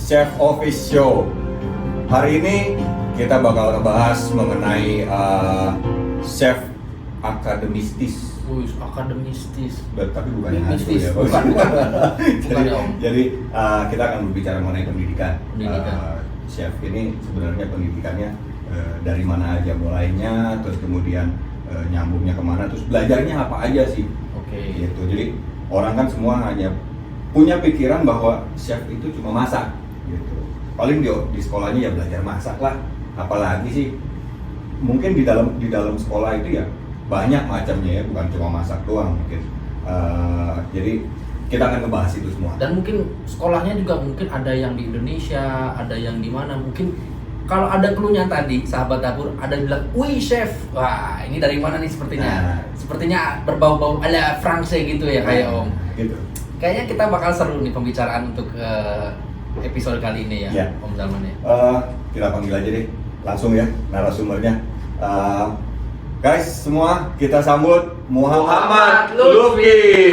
Chef Office Show. Hari ini kita bakal ngebahas mengenai chef akademistis. Akademistis. Tapi bukan yang hantu Mistis. ya. Bukan Jadi kita akan berbicara mengenai pendidikan. Pendidikan. Chef ini sebenarnya pendidikannya dari mana aja mulainya, terus kemudian nyambungnya kemana, terus belajarnya apa aja sih? Oke. Gitu. Jadi orang kan semua hanya punya pikiran bahwa chef itu cuma masak, gitu. Paling di sekolahnya ya belajar masak lah. Apalagi sih? Mungkin di dalam sekolah itu ya banyak macamnya ya, bukan cuma masak doang mungkin. Jadi kita akan ngebahas itu semua. Dan mungkin sekolahnya juga mungkin ada yang di Indonesia, ada yang di mana. Mungkin kalau ada clue-nya tadi, sahabat dapur, ada yang bilang, "Wih chef, wah ini dari mana nih sepertinya?" Sepertinya berbau-bau ala Fransai gitu ya kayak Om. Gitu. Kayaknya kita bakal seru nih pembicaraan untuk episode kali ini ya, Ya. Om Zalman ya. Kita panggil aja deh langsung ya narasumbernya. Guys semua kita sambut Muhammad Lutfi.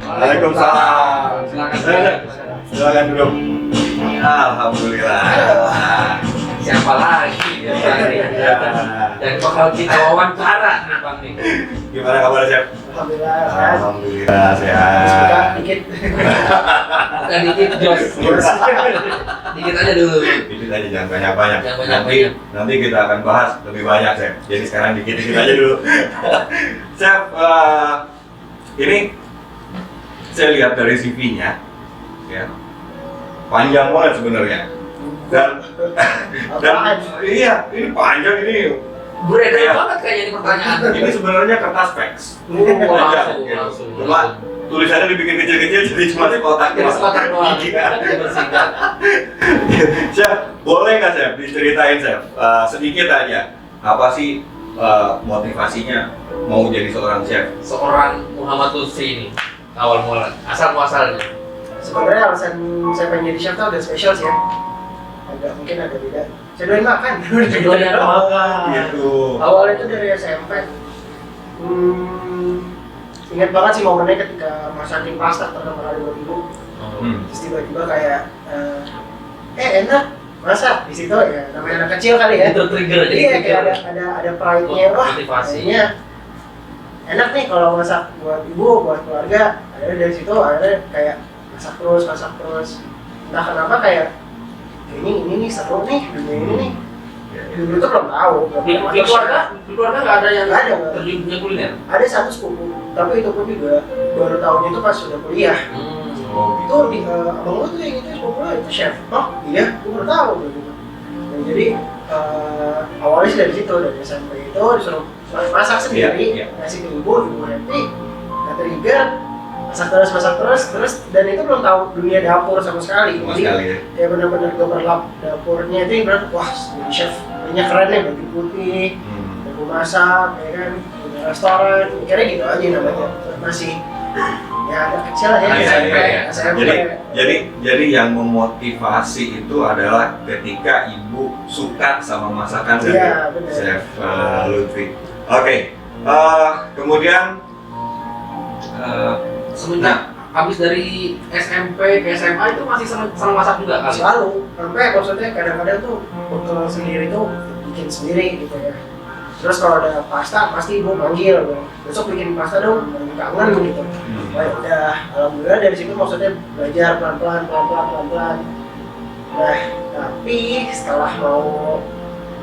Waalaikumsalam. Silakan duduk. Alhamdulillah. Siapa lagi yang bakal kita wawancara nih Bang nih. Gimana kabar Chef? Alhamdulillah sehat. Alhamdulillah Suka sehat. dikit. Dan dikit Jos. Dikit aja dulu. Dikit aja jangan banyak-banyak. Jangan banyak-banyak. Nanti kita akan bahas lebih banyak Chef. Jadi sekarang dikit-dikit aja dulu. Chef, ini saya lihat dari CV-nya, ya panjang banget sebenarnya. Dan iya, ini panjang ini. Beredar Kayak- banget kayaknya ini pertanyaan. Ini sebenarnya kertas fax. Langsung. Cuma tulisannya dibikin kecil-kecil jadi cuma di kotak. Jadi sekotak doang. Iya. Dibersihkan. Chef, boleh nggak Chef diceritain Chef sedikit aja apa sih motivasinya mau jadi seorang chef? Seorang Muhammad Lutfi ini awal mula, asal muasalnya. Sebenarnya alasan saya pengen jadi chef tuh agak spesial sih ya. Mungkin ada beda. Saya doain makan. Doain makan. Gitu. Awalnya itu dari SMP. Ingat banget sih momennya ketika masakin pasta pertama kali buat ibu. Terus tiba-tiba kayak enak masak di situ ya, namanya anak kecil kali ya. Itu trigger, jadi Iya, trigger. kayak ada pride-nya, wah Motivasi. kayaknya enak nih kalau masak buat ibu, buat keluarga. Akhirnya dari situ akhirnya kayak masak terus. Entah kenapa kayak ini nih seru nih dunia ini nih. Dulu tuh belum tahu, Di keluarga nggak ada yang Nggak ada. terjun dunia kuliner. ada satu sepupu, tapi itu pun juga baru tahunnya itu pas sudah kuliah. Itu abang lu tuh yang itu sepupu lu itu chef. Oh iya, gue baru tahu gitu. Dan jadi awalnya sih dari situ, dari SMP itu disuruh masak sendiri, Iya. ngasih ke ibu happy, nggak trigger, masak terus, dan itu belum tahu dunia dapur sama sekali. Sama Jadi sekali ya. ya benar-benar gemerlap dapurnya itu yang benar, wah jadi chef, punya keren ya, baju putih, jago masak, ya kan, punya restoran, mikirnya gitu aja namanya. Masih ya ada kecil ya, SMP. Jadi yang memotivasi itu adalah ketika ibu suka sama masakan dari Iya, benar. Chef Lutfi. Oke, kemudian Semenjak habis dari SMP ke SMA itu masih senang masak juga kali. Selalu, sampai maksudnya kadang-kadang tuh bekal sendiri tuh bikin sendiri gitu ya. Terus kalau ada pasta pasti ibu manggil, besok bikin pasta dong, kangen gitu. Wah udah, alhamdulillah dari situ maksudnya belajar pelan-pelan. Nah, tapi setelah mau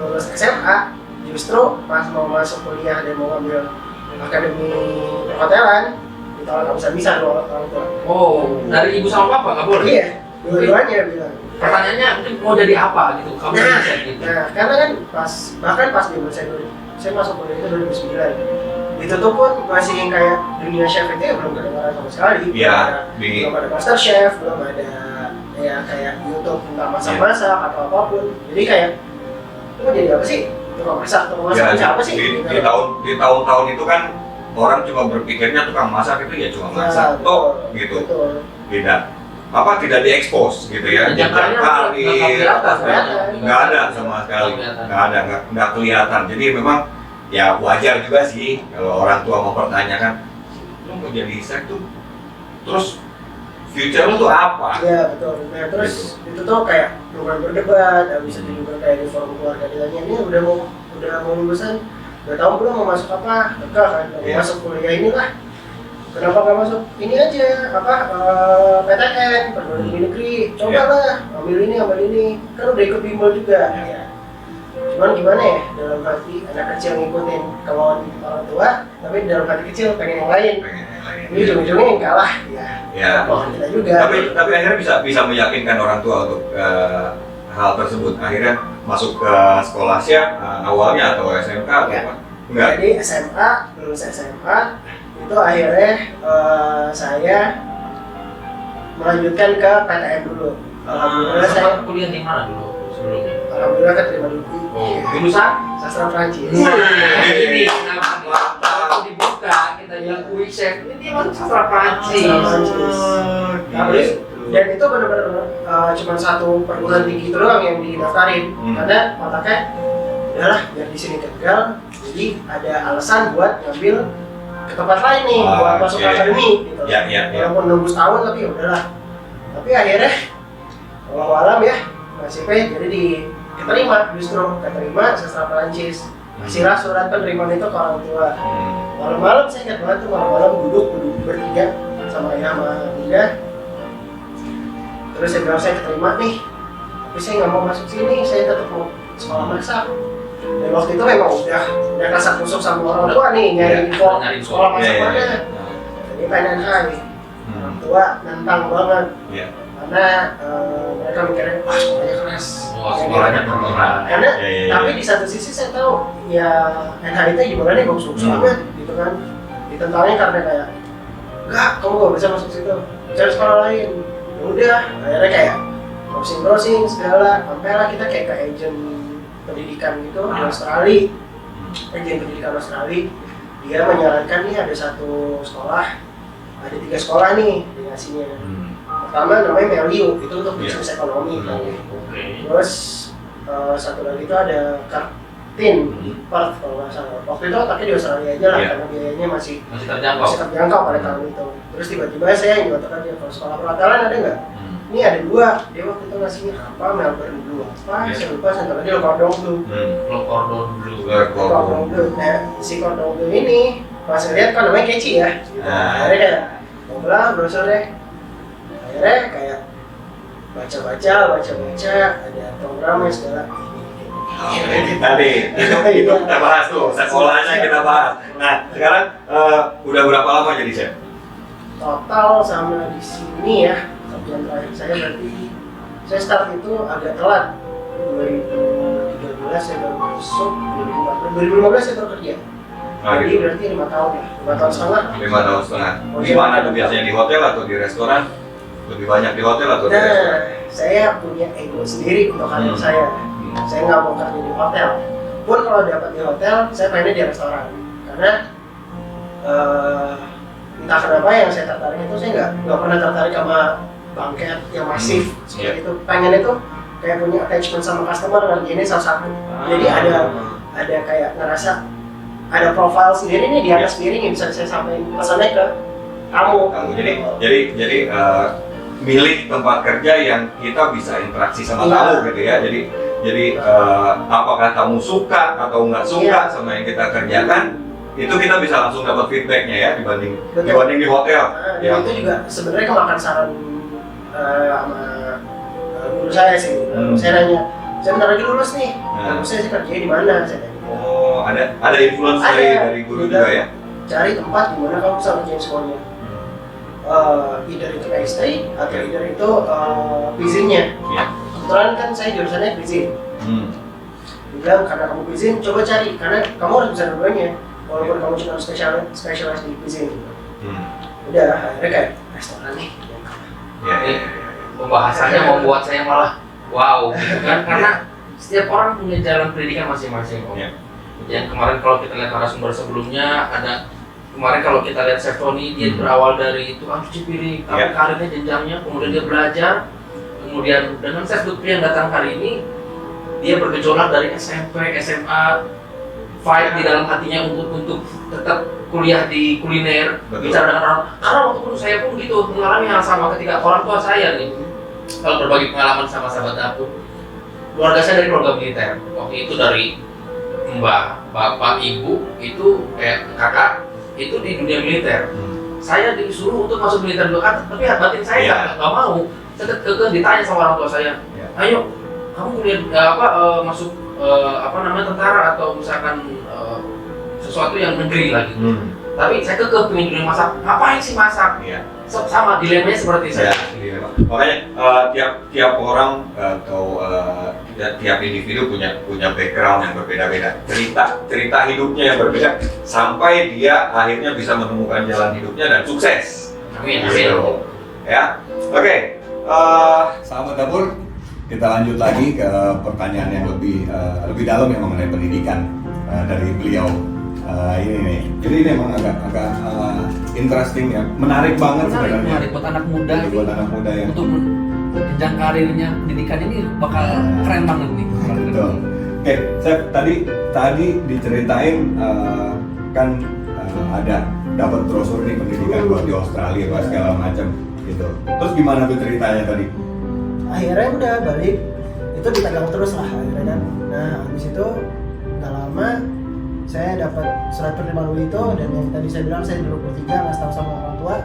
lulus SMA, justru pas mau masuk kuliah dan mau ambil akademi perhotelan, ditolak nggak bisa dua orang tua. Oh, dari ibu sama bapak nggak boleh? Iya, dua-duanya bilang. Pertanyaannya mungkin mau jadi apa gitu? Kamu bisa gitu. Nah, karena kan bahkan pas di saya masuk kuliah itu 2009. Itu tuh pun masih yang kayak dunia chef itu ya belum kedengaran sama sekali. Iya, Belum ada Master Chef, belum ada ya kayak YouTube tentang masak-masak atau apapun. Jadi kayak itu mau jadi apa sih? Tukang masak siapa sih? Di tahun-tahun itu kan orang cuma berpikirnya tukang masak itu ya cuma masak, toh gitu. Betul. Beda. Apa tidak diekspos gitu ya? Jenjangnya nggak ada sama sekali, nggak kelihatan. Jadi memang ya wajar juga sih kalau orang tua mempertanyakan, lu mau jadi chef tuh, terus future lu tuh apa? Iya betul. Nah terus itu tuh kayak program berdebat, habis itu juga kayak di forum keluarga ditanya ini udah mau lulusan, udah tahu belum mau masuk apa? Enggak kan, mau Iya. masuk kuliah inilah. Kenapa nggak masuk ini aja PTN perguruan tinggi negeri? Cobalah ambil ini, kan udah ikut bimbel juga. Iya. Ya. Cuman gimana ya, dalam hati anak kecil ngikutin kemauan orang tua, tapi dalam hati kecil pengen yang lain. Ini ujung-ujungnya yang kalah, Ya. kemauan kita juga. Tapi akhirnya bisa meyakinkan orang tua untuk hal tersebut. Akhirnya masuk ke sekolah siap awalnya atau SMK atau Ya. apa? Enggak. Jadi lulus SMA itu akhirnya saya melanjutkan ke PTN dulu. Alhamdulillah saya kuliah di mana dulu sebelumnya? alhamdulillah keterima dulu. Jurusan? Sastra Prancis. Ini kenapa kalau dibuka kita bilang wih chef ini dia masuk sastra Prancis. Sastra Prancis. Tapi dan itu benar-benar cuma satu perguruan tinggi itu doang yang didaftarin karena otaknya udahlah biar di sini gagal, jadi ada alasan buat ngambil ke tempat lain nih buat masuk akademi gitu. Ya. Walaupun nembus tahun tapi ya udahlah. Tapi akhirnya walau alam ya nasibnya jadi keterima sastra Prancis. Kasihlah surat penerimaan itu ke orang tua. Malam-malam saya ingat banget tuh malam-malam duduk bertiga sama ayah sama bunda. Terus saya bilang saya keterima nih, tapi saya nggak mau masuk sini, saya tetap mau sekolah masak. Dan waktu itu memang udah kasak kusuk sama orang tua nih nyari info sekolah masak mana. Jadi pengen orang tua nantang banget. Karena mereka mikirnya sekolahnya keras. Sekolahnya berat. Karena tapi di satu sisi saya tahu ya NHIT juga kan bagus-bagus banget gitu kan. Ditentangnya karena kayak enggak, kamu gak bisa masuk situ, cari sekolah lain. Ya udah, akhirnya kayak browsing segala, sampailah kita kayak ke agent pendidikan gitu di Australia. Agent pendidikan Australia dia menyarankan nih ada satu sekolah, ada 3 sekolah nih dikasihnya. Pertama namanya Meliu, itu untuk bisnis ekonomi. Terus satu lagi itu ada Kartin, Perth kalau nggak salah. Waktu itu otaknya di Australia aja lah, karena biayanya masih terjangkau pada tahun itu. Terus tiba-tiba saya yang nyotokan dia kalau sekolah perhotelan ada nggak? Ini ada 2, dia waktu itu ngasihnya apa, Melbourne Blue apa, saya lupa, satu lagi Le Cordon Bleu. Cordon Bleu. Nah, si Cordon Bleu ini pas ngeliat kan namanya catchy ya. Akhirnya kayak ngobrol brosurnya. Akhirnya kayak baca-baca, ada programnya segala. Tadi itu kita bahas tuh, sekolahnya kita bahas. Nah, sekarang udah berapa lama jadi chef? Total sama di sini ya, yang terakhir saya berarti saya start itu agak telat 2013 saya baru masuk, 2015 saya baru kerja. Jadi berarti 5 tahun ya, 5 tahun setengah. 5 tahun setengah. Di mana tuh biasanya, di hotel atau di restoran? Lebih banyak di hotel atau di restoran? Saya punya ego sendiri untuk karir saya. Saya nggak mau kerja di hotel. Pun kalau dapat di hotel, saya pengennya di restoran. Karena entah kenapa yang saya tertarik itu saya nggak pernah tertarik sama banket yang masif seperti itu. Pengen itu kayak punya attachment sama customer ngerjainnya satu-satu. Jadi ada kayak ngerasa ada profile sendiri nih di atas piring yang bisa saya sampaikan pesannya ke kamu. Jadi milih tempat kerja yang kita bisa interaksi sama tamu gitu ya. Jadi apakah kamu suka atau nggak suka sama yang kita kerjakan, itu kita bisa langsung dapat feedbacknya ya dibanding di hotel. Itu juga sebenarnya kemakan saran sama guru saya sih. Saya nanya, saya bentar lagi lulus nih, terus saya kerjanya di mana? Saya tanya. Oh, ada influence dari guru juga ya? Cari tempat di mana kamu bisa kerjain semuanya. Either itu pastry atau either itu cuisine-nya. Kebetulan kan saya jurusannya cuisine. Bilang karena kamu cuisine, coba cari karena kamu harus bisa dua-duanya. Walaupun kamu cuma spesialis di cuisine. Udah, akhirnya kayak restoran nih. Pembahasannya membuat saya malah wow gitu kan, karena setiap orang punya jalan pendidikan masing-masing. Yang kemarin kalau kita lihat narasumber sebelumnya ada. Kemarin kalau kita lihat Chef Tony, dia berawal dari tukang cuci piring, tapi karirnya jenjangnya, kemudian dia belajar, kemudian dengan Chef Lutfi yang datang hari ini, dia bergejolak dari SMP, SMA, fight di dalam hatinya untuk tetap kuliah di kuliner, Betul. bicara dengan orang. Karena waktu pun saya pun gitu mengalami hal sama ketika orang tua saya nih, kalau berbagi pengalaman sama sahabat dapur, keluarga saya dari keluarga militer. Waktu itu dari mbak, bapak, ibu itu kakak itu di dunia militer. Saya disuruh untuk masuk militer dulu, tapi batin saya nggak mau. Saya ditanya sama orang tua saya, ayo kamu kuliah masuk tentara atau misalkan sesuatu yang negeri lagi. Tapi saya pengen dunia masak. Ngapain sih masak? Iya. Sama dilemanya seperti saya. Makanya tiap orang atau tiap individu punya background yang berbeda-beda, cerita hidupnya yang berbeda sampai dia akhirnya bisa menemukan jalan hidupnya dan sukses. Amin. Gitu. Ya, oke. Sahabat dapur, kita lanjut lagi ke pertanyaan yang lebih dalam yang mengenai pendidikan dari beliau. Ini nih, jadi ini emang agak interesting ya, menarik banget sebenarnya. Menarik buat anak muda. Buat anak muda ya. Untuk jenjang karirnya pendidikan ini bakal keren banget nih. Betul. Oke, Chef, tadi diceritain kan ada dapat brosur nih pendidikan buat di Australia buat segala macam gitu. Terus gimana tuh ceritanya tadi? Akhirnya udah balik, itu dipegang terus lah akhirnya kan. Nah habis itu nggak lama saya dapat surat penerimaan itu, dan yang tadi saya bilang saya di 23 nggak tahu sama orang tua.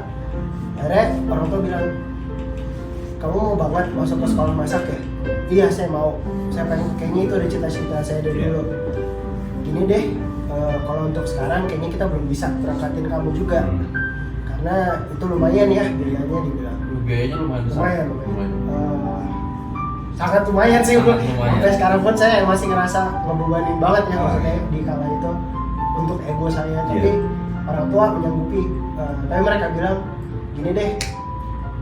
Akhirnya orang tua bilang, kamu mau banget masuk ke sekolah masak ya? Iya saya mau, saya pengen, kayaknya itu ada cita-cita saya dari dulu. Gini deh, kalau untuk sekarang kayaknya kita belum bisa berangkatin kamu juga, karena itu lumayan ya biayanya, dibilang. Biayanya lumayan. Sangat lumayan sih, Sangat lumayan. sampai sekarang pun saya masih ngerasa ngebebanin banget ya maksudnya di kala itu untuk ego saya, tapi orang tua menyanggupi. Tapi mereka bilang gini deh,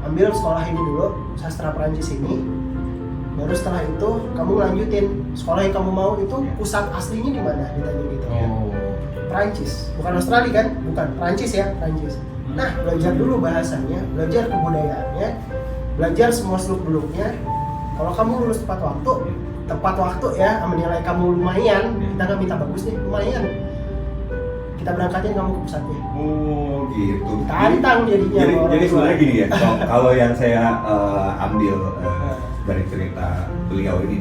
ambil sekolah ini dulu, sastra Perancis ini, baru setelah itu kamu lanjutin sekolah yang kamu mau. Itu pusat aslinya di mana, ditanya gitu. Perancis, bukan Australia kan, bukan Perancis ya, Perancis. Nah belajar dulu bahasanya, belajar kebudayaannya, belajar semua seluk beluknya. Kalau kamu lulus tepat waktu ya, menilai kamu lumayan, kita nggak minta bagus nih, lumayan, kita berangkatin kamu ke pusatnya. Oh gitu. Tantang jadinya. Jadi sebenarnya gini ya, kalau yang saya ambil dari cerita beliau ini,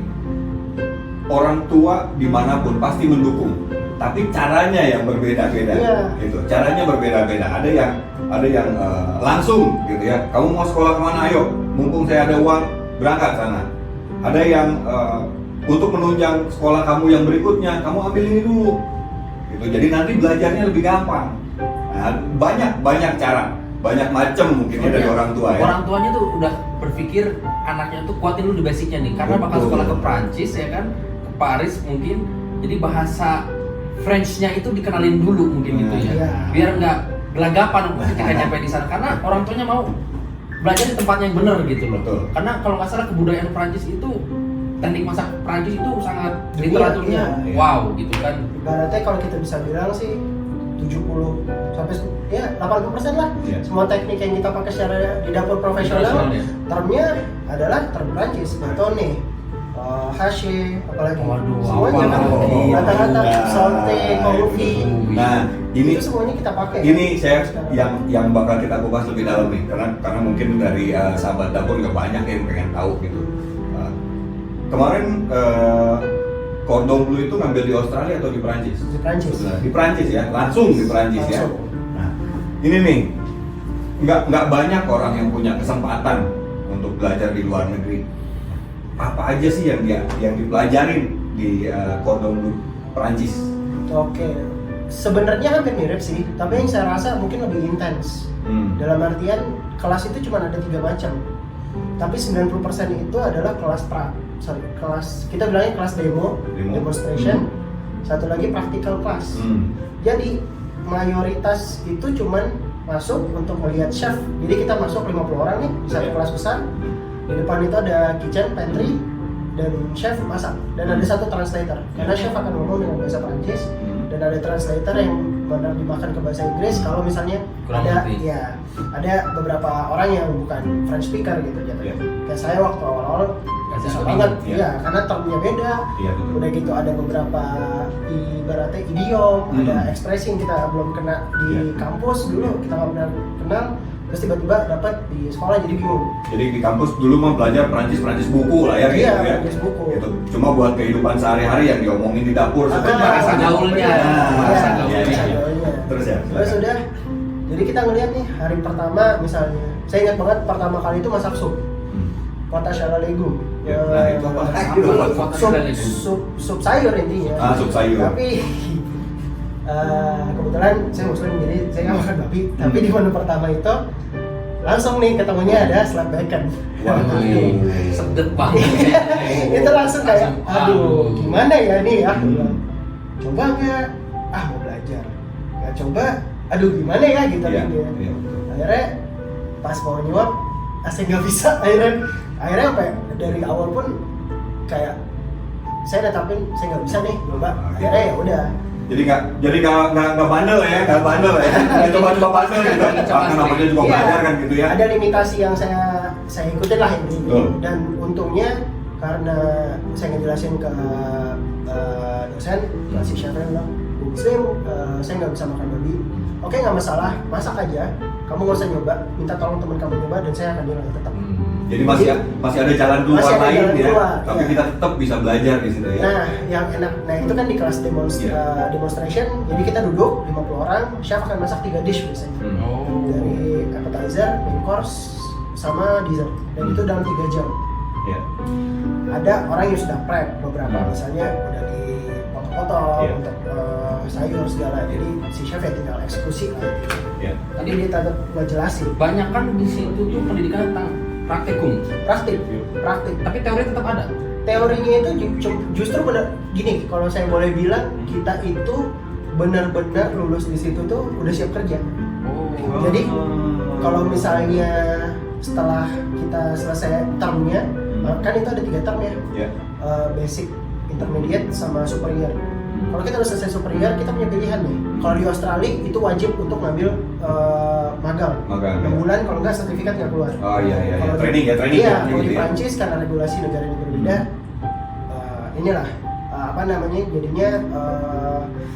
orang tua dimanapun pasti mendukung, tapi caranya yang berbeda-beda. Gitu. Caranya berbeda-beda. Ada yang langsung gitu ya, kamu mau sekolah kemana, ayo, mumpung saya ada uang, berangkat sana. Ada yang untuk menunjang sekolah kamu yang berikutnya, kamu ambil ini dulu gitu, jadi nanti belajarnya lebih gampang. Nah, banyak cara, banyak macam mungkin ya dari orang tua ya. Orang tuanya tuh udah berpikir anaknya tuh kuatin dulu di basicnya nih, karena bakal sekolah ke Prancis ya kan, ke Paris mungkin, jadi bahasa French-nya itu dikenalin dulu mungkin gitu ya, biar nggak gelagapan ketika nyampe di sana, karena orang tuanya mau belajar di tempatnya yang benar gitu loh. Betul. Karena kalau nggak salah kebudayaan Prancis itu, teknik masak Prancis itu sangat literaturnya wow gitu kan. Ibaratnya kalau kita bisa bilang sih 70 sampai ya 80% lah. Semua teknik yang kita pakai secara di dapur profesional, termnya adalah term Prancis, batone, hache, apalagi semuanya kan kata-kata saute, konfi. Nah ini itu semuanya kita pakai. Ini saya yang bakal kita kupas lebih dalam nih, karena mungkin dari sahabat dapur nggak banyak yang pengen tahu gitu. Kemarin Cordon Bleu itu ngambil di Australia atau di Perancis? Di Perancis. Di Perancis ya, langsung di Perancis ya. Nah, ini nih nggak banyak orang yang punya kesempatan untuk belajar di luar negeri. Apa aja sih yang dipelajarin di Cordon Bleu Perancis? Oke, sebenarnya hampir mirip sih, tapi yang saya rasa mungkin lebih intens. Dalam artian kelas itu cuma ada 3 macam, tapi 90% itu adalah kelas kita bilangnya kelas demonstration, satu lagi practical class. Jadi mayoritas itu cuman masuk untuk melihat chef. Jadi kita masuk 50 orang nih di satu kelas besar. Di depan itu ada kitchen, pantry, dan chef masak. Dan ada satu translator, karena chef akan ngomong dengan bahasa Prancis, dan ada translator yang menerjemahkan ke bahasa Inggris kalau misalnya Kurang ada ngerti. ya ada beberapa orang yang bukan French speaker gitu jatuhnya. Kayak saya waktu awal-awal Bahasa susah Inggris, banget, ya. ya karena termnya beda. Iya betul. Udah gitu ada beberapa ibaratnya idiom, ada ekspresi yang kita belum kena di Iya. kampus dulu, kita nggak benar kenal, terus tiba-tiba dapat di sekolah jadi bingung. Jadi di kampus dulu mah belajar Perancis buku lah ya gitu Iya, ya. Perancis buku. Gitu. Cuma buat kehidupan sehari-hari yang diomongin di dapur seperti bahasa gaulnya. Iya, Bahasa iya, gaulnya. bahasa gaulnya. Terus ya. Terus silakan. udah, jadi kita ngeliat nih hari pertama misalnya, saya ingat banget pertama kali itu masak sup, Hmm. kota Shalaligu. Ya, nah itu apa? Sup sayur intinya. Sup sayur. Tapi kebetulan saya muslim jadi saya nggak makan babi. Tapi di menu pertama itu langsung nih ketemunya ada slab bacon. Waduh. Sedep banget. Itu langsung kayak, aduh gimana ya ini ya? Hmm. Coba nggak? Mau belajar. Nggak coba, aduh gimana ya gitu Iya, gitu. iya. Akhirnya pas mau nyuap, saya nggak bisa. Akhirnya apa ya, dari awal pun kayak saya netapin saya nggak bisa nih coba. Akhirnya ya udah. Jadi nggak bandel ya, nggak bandel ya. Coba bandel gitu. Karena namanya juga Iya, belajar kan gitu ya. Ada limitasi yang saya ikutin lah ini. Betul. Dan untungnya karena saya ngejelasin ke dosen, si chefnya bilang, Bu Muslim, saya nggak bisa makan babi. Oke, nggak masalah, masak aja. Kamu nggak usah nyoba, minta tolong teman kamu nyoba dan saya akan bilang tetap. Jadi masih ada jalan keluar Masih ada lain jalan ya. keluar, Tapi iya. kita tetap bisa belajar di situ ya. Nah, yang enak, nah itu kan di kelas demonstration, jadi kita duduk 50 orang, chef akan masak 3 dish biasanya. Oh. Dari appetizer, main course, sama dessert. Dan itu dalam 3 jam. Ya. Ada orang yang sudah prep beberapa, misalnya udah dipotong-potong Iya. untuk sayur segala. Jadi si chef ya tinggal eksekusi lah. Ya. Tadi dia tetap gua jelasin. Banyak kan di situ tuh pendidikan tentang praktikum, Praktik. tapi teori tetap ada. Teorinya itu justru benar gini, kalau saya boleh bilang kita itu benar-benar lulus di situ tuh udah siap kerja. Oh. Jadi kalau misalnya setelah kita selesai termnya, kan itu ada 3 term ya, Ya. basic, intermediate, sama superior. Kalau kita udah selesai superior, kita punya pilihan nih. Kalau di Australia itu wajib untuk ngambil magang. Magang, 6 ya. bulan, kalau nggak sertifikat nggak keluar. Oh iya. Kalau Training ya, Iya, ya, kalau gitu di ya. Prancis karena regulasi negara-negara berbeda, inilah apa namanya, jadinya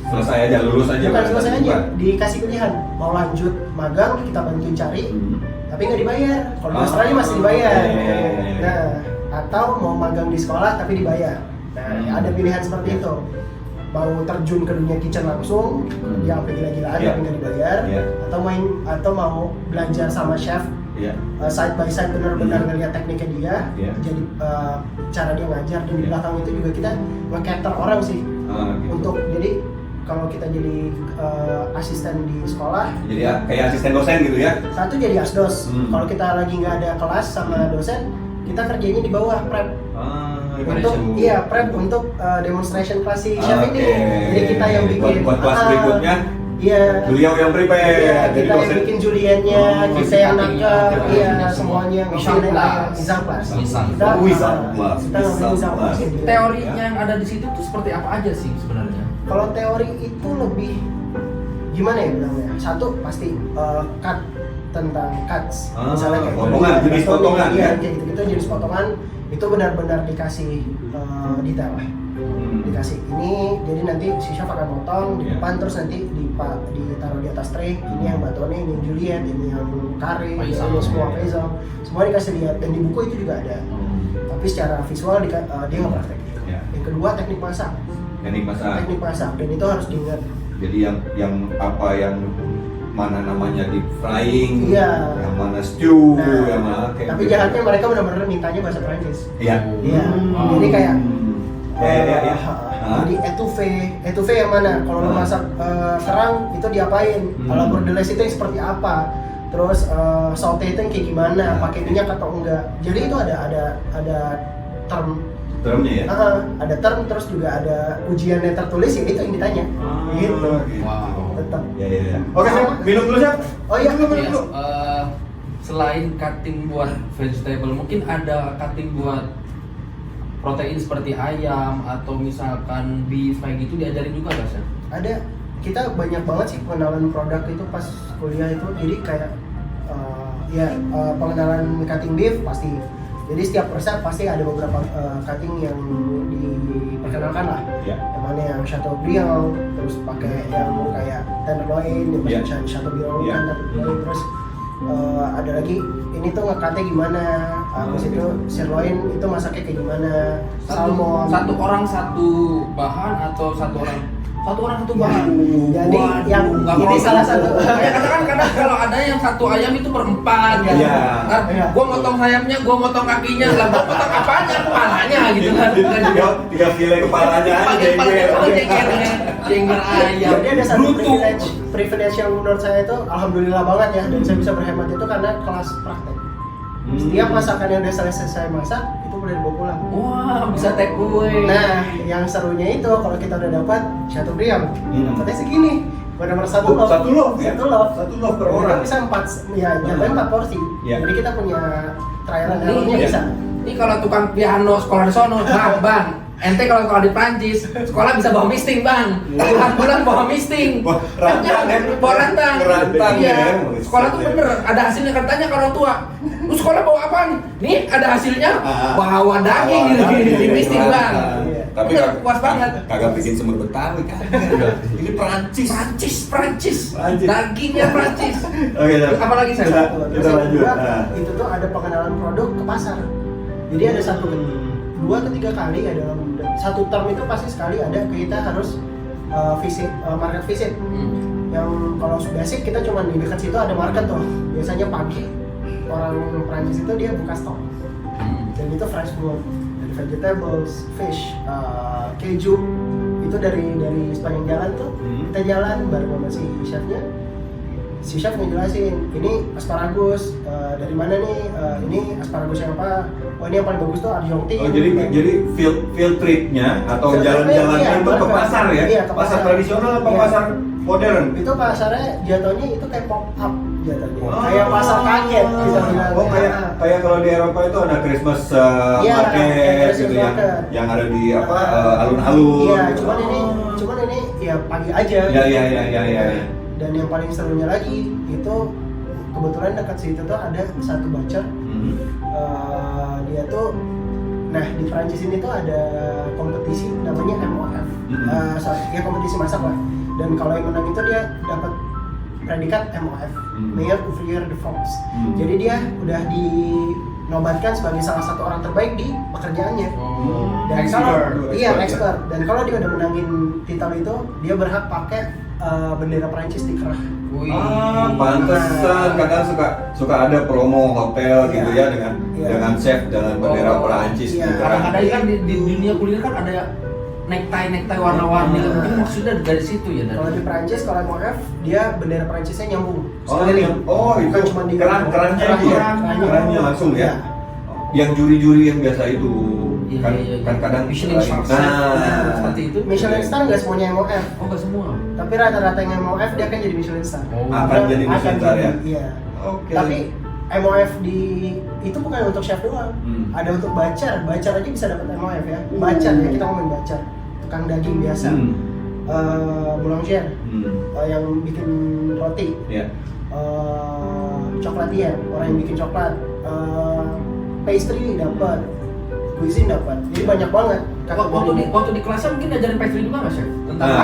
Selesai aja, lulus aja. bukan berarti. selesai aja, Bukan. dikasih pilihan mau lanjut magang kita bantuin cari, tapi nggak dibayar. Kalau di Ah, Australia masih dibayar. iya. Nah, atau mau magang di sekolah tapi dibayar. Nah, ada pilihan seperti itu. Mau terjun ke dunia kitchen langsung, yang sampai gila-gilaan Iya. tapi nggak dibayar, Iya. atau mau belajar sama chef Iya. side by side benar-benar ngeliat tekniknya dia, Iya. jadi cara dia ngajar, dan di belakang itu juga kita nge-cater orang sih Gitu. untuk, jadi kalau kita jadi asisten di sekolah, Jadi ya, kayak asisten dosen gitu ya. satu jadi asdos. Hmm. Kalau kita lagi nggak ada kelas sama dosen, kita kerjanya di bawah prep untuk prep untuk demonstration kelas si chef ini. Jadi kita yang bikin buat kelas berikutnya. Iya. Beliau yang prepare. Iya, Jadi kita yang dosen. bikin juliennya, kita yang nangkep, iya semuanya Misang class. misang class. Misang Kita Misang class. kita ngambil misang class. Teorinya yang ada di situ tuh seperti apa aja sih sebenarnya? Kalau teori itu lebih gimana ya bilangnya? Satu pasti cut, tentang cuts, misalnya kayak potongan, gini, jenis potongan iya, ya? kayak gitu-gitu, jenis potongan itu benar-benar dikasih detail lah. Dikasih ini, jadi nanti si chef akan potong di Iya. depan, terus nanti ditaruh di atas tray. Ini yang batone, ini yang julienne, ini yang kare, Paisang. ini semua paisang, semua dikasih lihat, dan di buku itu juga ada. Tapi secara visual dia nggak praktek. Iya. Yang kedua teknik masak, Teknik masak. dan itu harus diingat. Jadi yang mana namanya deep frying, Iya. yang mana stew, Nah, yang mana kayak tapi gitu. jahatnya mereka benar-benar mintanya bahasa Prancis. Iya. Iya. Hmm. Jadi kayak Ya. jadi etouffee yang mana? Kalau lo masak kerang itu diapain? Kalau bordeles itu yang seperti apa? Terus saute itu yang kayak gimana? Pakai minyak atau enggak? Jadi itu ada term, termnya ya. ada term, terus juga ada ujian yang tertulis, ya itu yang ditanya. Gitu. Wow. Tetap. Ya. Oke, Chef, minum dulu, Chef. Oh iya, minum Yes, dulu. selain cutting buat vegetable, mungkin ada cutting buat protein seperti ayam atau misalkan beef kayak gitu diajarin juga nggak sih? Ada kita banyak banget sih pengenalan produk itu pas kuliah itu. Jadi kayak pengenalan cutting beef pasti. Jadi setiap resep pasti ada beberapa cutting yang diperkenalkan lah. Yang mana yang Chateaubriand, terus pakai yang kayak tenderloin, yang Chateaubriand kan tenderloin, terus ada lagi ini tuh ngekatnya gimana, habis itu sirloin itu masaknya kayak gimana, salmon. Satu orang satu bahan atau satu orang satu bahan. Jadi yang ini salah satu. Kadang kalau ada yang satu ayam itu berempat. Gua motong sayapnya, gua motong kakinya, lah gua motong apanya, kepalanya gitu kan. Tiga file kepalanya aja. Jengger ayam. Jadi ada satu privilege yang menurut saya itu alhamdulillah banget ya, dan saya bisa berhemat itu karena kelas praktek. Setiap masakan yang udah selesai saya masak itu boleh dibawa pulang. Wah, bisa take away. Nah, yang serunya itu kalau kita udah dapat Chateaubriand, dapatnya segini. Benar-benar satu loaf per orang. Bisa 4, ya jatuhnya 4 porsi. Jadi kita punya trial and error-nya bisa. Ini kalau tukang piano sekolah di sono, bang. Ente kalau sekolah di Prancis, sekolah bisa bawa misting bang. Bulan bawa misting. Bawa rantang. Iya. Sekolah tuh bener, ada hasilnya. Katanya kalau tua, lu sekolah bawa apaan? Nih ada hasilnya, bawa daging di misting bang. Tapi puas banget. Kagak bikin semur Betawi kan? Ini Prancis. Dagingnya Prancis. Oke, apalagi saya? Kita lanjut. Itu tuh ada pengenalan produk ke pasar. Jadi ada 2 ke 3 kali ya dalam satu term itu pasti sekali ada kita harus market visit. Yang kalau basic kita cuma di dekat situ ada market tuh. Biasanya pagi orang Prancis itu dia buka stok. Dan itu fresh food, dari vegetables, fish, keju. Itu dari sepanjang jalan tuh kita jalan bareng sama si chefnya. Si chef ngejelasin, ini asparagus dari mana nih? Ini asparagus yang apa? Oh ini yang paling bagus tuh Argentine. Oh jadi field trip-nya atau jalan-jalannya itu ke pasar ya? Iya, ke pasar tradisional apa pasar modern? Itu pasarnya jatuhnya itu kayak pop up jatuhnya. Kayak pasar kaget kita bilang. Oh kayak kalau di Eropa itu ada Christmas market gitu yang ada di alun-alun. Iya, cuman ini ya pagi aja. Iya. Dan yang paling serunya lagi itu kebetulan dekat situ tuh ada satu bacer. Dia tuh, nah di Prancis ini tuh ada kompetisi namanya MOF. Ya kompetisi masak lah. Dan kalau yang menang itu dia dapat predikat MOF, Meilleur Ouvrier de France. Jadi dia udah dinobatkan sebagai salah satu orang terbaik di pekerjaannya. Dan expert. Dan kalau dia udah menangin titel itu, dia berhak pakai bendera Prancis di kerah. Pantesan kadang suka ada promo hotel gitu ya dengan chef dengan bendera Prancis di kerah. Kadang-kadang kan di dunia kuliner kan ada necktie warna-warni, mungkin maksudnya dari situ ya. Kalau di Prancis, kalau MOF dia bendera Prancisnya nyambung. Bukan cuma di kerannya langsung ya. Yang juri-juri yang biasa itu kan kadang Michelin star seperti itu. Michelin star nggak semuanya MOF. Oh nggak semua. Tapi rata-rata yang MOF dia akan jadi Michelin star. Akan jadi Michelin star ya. Iya. Oke. Tapi MOF itu bukan untuk chef doang. Ada untuk bacar aja bisa dapat MOF ya. Bacar ya, kita ngomongin bacar. Tukang daging biasa. Boulanger yang bikin roti. Chocolatier, orang yang bikin coklat. Pastry dapat. Cuisine dapat, jadi banyak banget. Waktu di kelasnya mungkin ngajarin pastry juga nggak sih?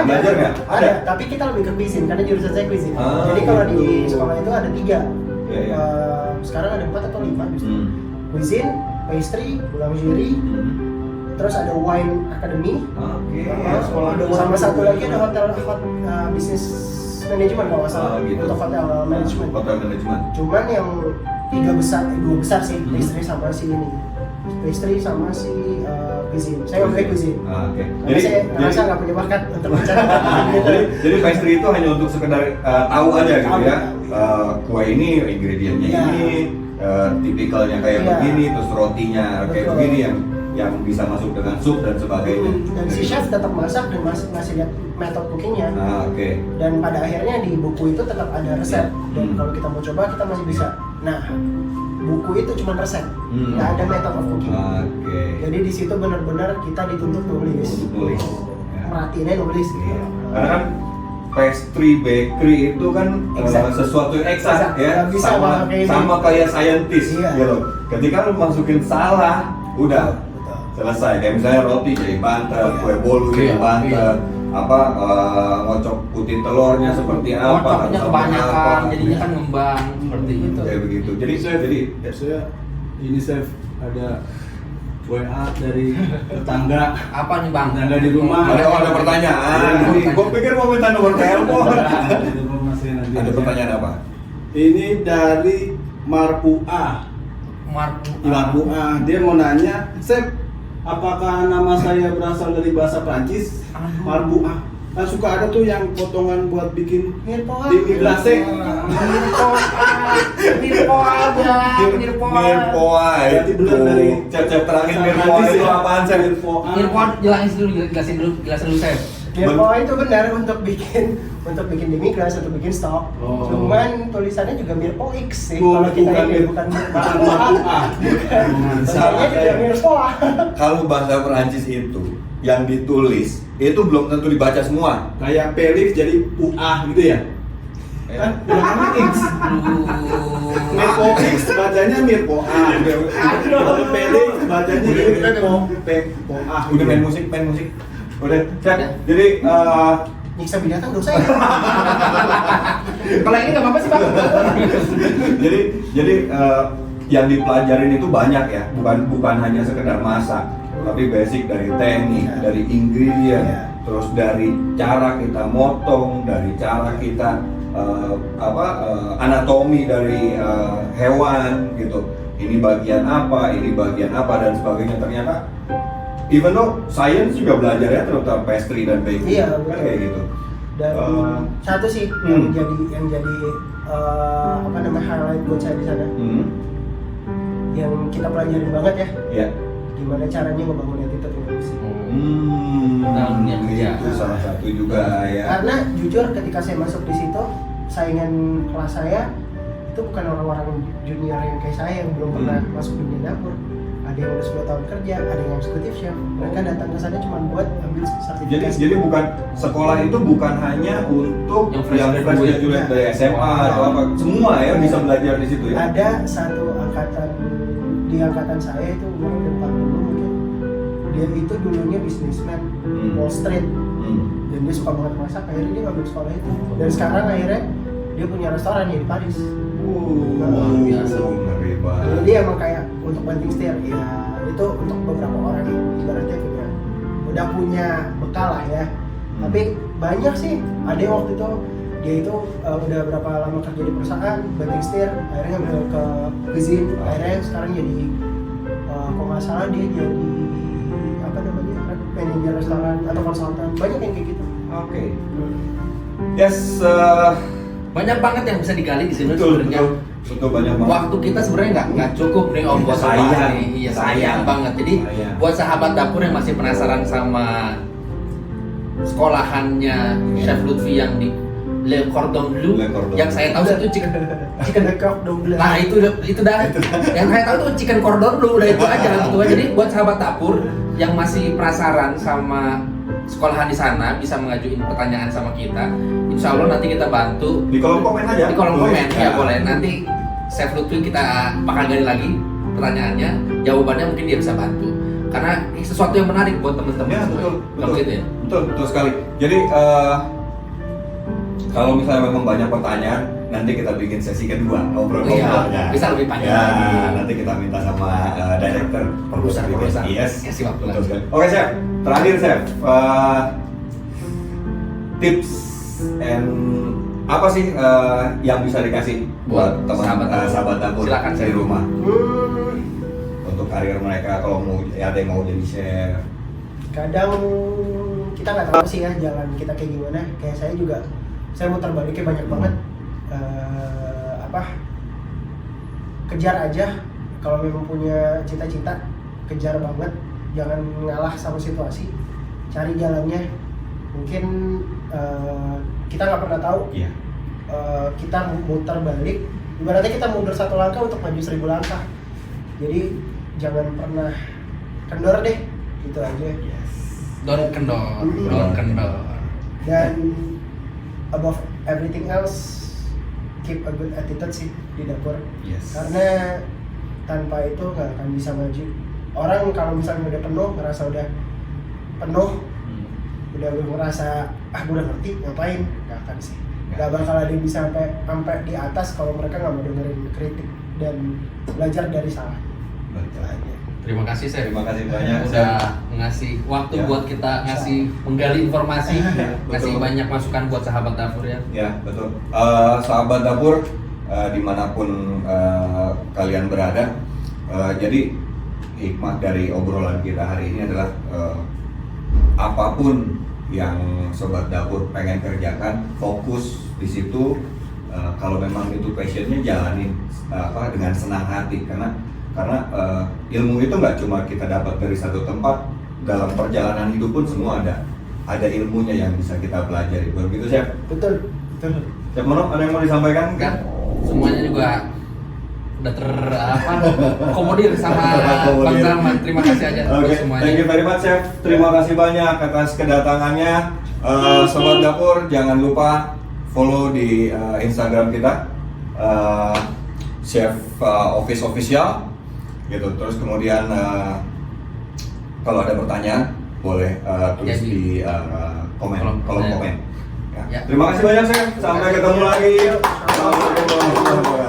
Belajar nggak? Ada, tapi kita lebih ke cuisine karena jurusan saya cuisine. Jadi kalau di sekolah itu ada 3. Sekarang ada 4 atau 5 justru. Cuisine, pastry, boulangerie, terus ada wine academy. Sama satu lagi ada hotel business management kalau nggak salah untuk hotel management. Cuman yang 2 besar sih, pastry sama si ini. Pastry sama si cuisine. Saya nggak cuisine. Jadi saya merasa nggak punya bakat untuk bicara. Jadi pastry itu hanya untuk sekedar tahu aja gitu ya. Kue ini ingredientnya ini, tipikalnya kayak begini, terus rotinya kayak begini yang bisa masuk dengan sup dan sebagainya. Dan si chef tetap masak dan ngasih lihat metode cookingnya. Dan pada akhirnya di buku itu tetap ada resep. Dan kalau kita mau coba kita masih bisa. Nah, buku itu cuma resep, nggak ada method of cooking. Jadi di situ benar-benar kita dituntut nulis. Merhatiinnya nulis. Karena kan pastry bakery itu kan Exact. sesuatu yang eksak Exact. ya, Nggak bisa malah kayak sama kayak scientist Iya. gitu. Ketika lu masukin salah, udah Betul. selesai. Kayak misalnya roti jadi bantet, Iya. kue bolu jadi Iya, bantet, apa ngocok putih telurnya seperti apa, Kocoknya atau kebanyakan, apa. jadinya kan ngembang seperti itu. Kayak begitu. Jadi Chef, jadi saya ini chef ada WA dari tetangga. Apa nih bang? Tetangga di rumah. ada pertanyaan. Gue pikir mau minta nomor telepon. Ada informasi nanti. Ada aja. pertanyaan apa? Ini dari Marpua. Marpua. Dia mau nanya, Chef, apakah nama saya berasal dari bahasa Prancis? Aduh. Marpua. Kan suka ada tuh yang potongan buat bikin Mirpoa. Demi glase. Mirpoa Berarti itu. benar dari Cep terangin bahasa Mirpoa Prancis itu ya? apaan sih? Mirpon jelasin dulu saya. Mirpoa itu benar untuk bikin demi-glace, untuk bikin stok. Oh. Cuman tulisannya juga Mirpo X sih. Oh, Kalau kita bukan ini Mir- bukan bukan Mirpoa. Marpua. Bacanya juga Mirpoa. Kalau bahasa Perancis itu yang ditulis itu belum tentu dibaca semua. Kayak Felix jadi UA gitu ya? Kan bilangnya X. Mirpo X bacanya Mirpo A. Kalau Felix bacanya Mirpo A. Udah main musik. Udah. Cep. Jadi Nyiksa binatang dosa ya. Kalau ini nggak apa-apa sih bang. jadi yang dipelajarin itu banyak ya, bukan hanya sekedar masak, tapi basic dari teknik, Iya. dari ingredient, Iya. terus dari cara kita motong, dari cara kita anatomi dari hewan gitu. Ini bagian apa dan sebagainya. Ternyata even though science juga belajarnya terutama pastry dan baking, Iya, kan betul. kayak gitu. Dan satu sih Hmm. yang jadi apa namanya highlight buat saya di sana, yang kita pelajarin banget ya, Ya. gimana caranya ngebangun attitude industri. Dalam dunia kerja. Itu salah satu juga ya. Karena jujur ketika saya masuk di situ, saingan kelas saya itu bukan orang-orang junior yang kayak saya yang belum pernah masuk dunia dapur. Ada yang udah 10 tahun kerja, ada yang eksekutif chef. Mereka datang ke sana cuma buat ambil sertifikasi. Jadi bukan sekolah itu bukan hanya untuk Yang fresh yang fresh graduate. graduate dari SMA atau apa, semua ya bisa belajar di situ ya. Ada satu angkatan di angkatan saya itu umur 40 mungkin. Dia itu dulunya bisnismen Wall Street dan dia suka banget masak. Akhirnya dia ngambil sekolah itu. Dan sekarang akhirnya dia punya restoran ya di Paris. Luar biasa. Ngeri banget. Jadi dia emang kayak untuk banting setir ya, itu untuk beberapa orang yang ibaratnya udah punya bekal lah ya. Tapi banyak sih, ada yang waktu itu dia itu udah berapa lama kerja di perusahaan banting setir, akhirnya ngambil ke cuisine, akhirnya sekarang jadi kalau nggak salah dia jadi apa namanya manajer restoran atau konsultan, banyak yang kayak gitu. Oke. Yes, Banyak banget yang bisa digali di sini betul sebenarnya. betul banyak banget. Waktu kita sebenarnya nggak cukup nih om buat Sayang. bahas nih. Iya sayang banget. Jadi Sayang. buat sahabat dapur yang masih penasaran sama sekolahannya Chef Lutfi yang di Le Cordon Bleu, Le Cordon yang saya tahu itu chicken. Chicken cordon bleu. Nah itu dah. Yang saya tahu itu chicken cordon bleu, udah itu aja gitu. Jadi buat sahabat dapur yang masih penasaran sama sekolahan di sana bisa mengajuin pertanyaan sama kita. Insya Allah nanti kita bantu Di kolom komen aja. di kolom Boleh. komen ya boleh. Nanti Chef Lutfi kita bakal gali lagi pertanyaannya, jawabannya mungkin dia bisa bantu. Karena ini sesuatu yang menarik buat teman-teman. Ya semua. Kalau gitu ya. betul sekali. Jadi kalau misalnya memang banyak pertanyaan, nanti kita bikin sesi kedua ngobrol-ngobrolnya. Iya, bisa lebih panjang ya, lagi. Nanti kita minta sama director Produser. Yes. Kasih waktu Betul lagi. sekali. Oke chef, terakhir chef, tips and apa sih yang bisa dikasih buat teman sahabat dapur Silakan, dari Chef. rumah untuk karir mereka kalau mau ada yang mau jadi chef. Kadang kita nggak tahu sih ya jalan kita kayak gimana. Kayak saya muter baliknya banyak banget. Kejar aja kalau memang punya cita-cita, kejar banget, jangan ngalah sama situasi, cari jalannya. Mungkin kita nggak pernah tahu. Iya. Kita muter balik, ibaratnya kita mundur 1 langkah untuk maju 1000 langkah. Jadi jangan pernah kendor deh, gitu aja. Don kendor. Dan above everything else, keep a good attitude sih di dapur. Yes. Karena tanpa itu nggak akan bisa maju. Orang kalau misalnya udah penuh, ngerasa udah penuh, udah ngerasa gue udah ngerti ngapain, nggak akan sih. Nggak bakal ada yang bisa sampai di atas kalau mereka nggak mau dengerin kritik dan belajar dari salah. Betul. Aja. Terima kasih Chef. Terima kasih banyak Udah ngasih waktu Ya. buat kita ngasih menggali informasi, ngasih Betul. banyak masukan buat sahabat dapur ya. Ya, betul. Sahabat dapur, dimanapun kalian berada, jadi hikmah dari obrolan kita hari ini adalah apapun yang sobat dapur pengen kerjakan, fokus di situ. Kalau memang itu passionnya, jalanin dengan senang hati, karena ilmu itu nggak cuma kita dapat dari satu tempat. Dalam perjalanan hidup pun semua ada ilmunya yang bisa kita pelajari. Begitu, Chef? Betul. Chef Mono, ada yang mau disampaikan? Kan semuanya juga udah komodir sama Bang Salman. Terima kasih aja buat Oke, semuanya. thank you very much, Chef. Terima kasih banyak atas kedatangannya. Sobat dapur, jangan lupa follow di Instagram kita, Chef Office Official, gitu. Terus kemudian kalau ada pertanyaan boleh tulis Jadi, di kolom komen. Ya. Terima kasih banyak, Chef. Sampai ketemu lagi. Assalamualaikum warahmatullahi wabarakatuh.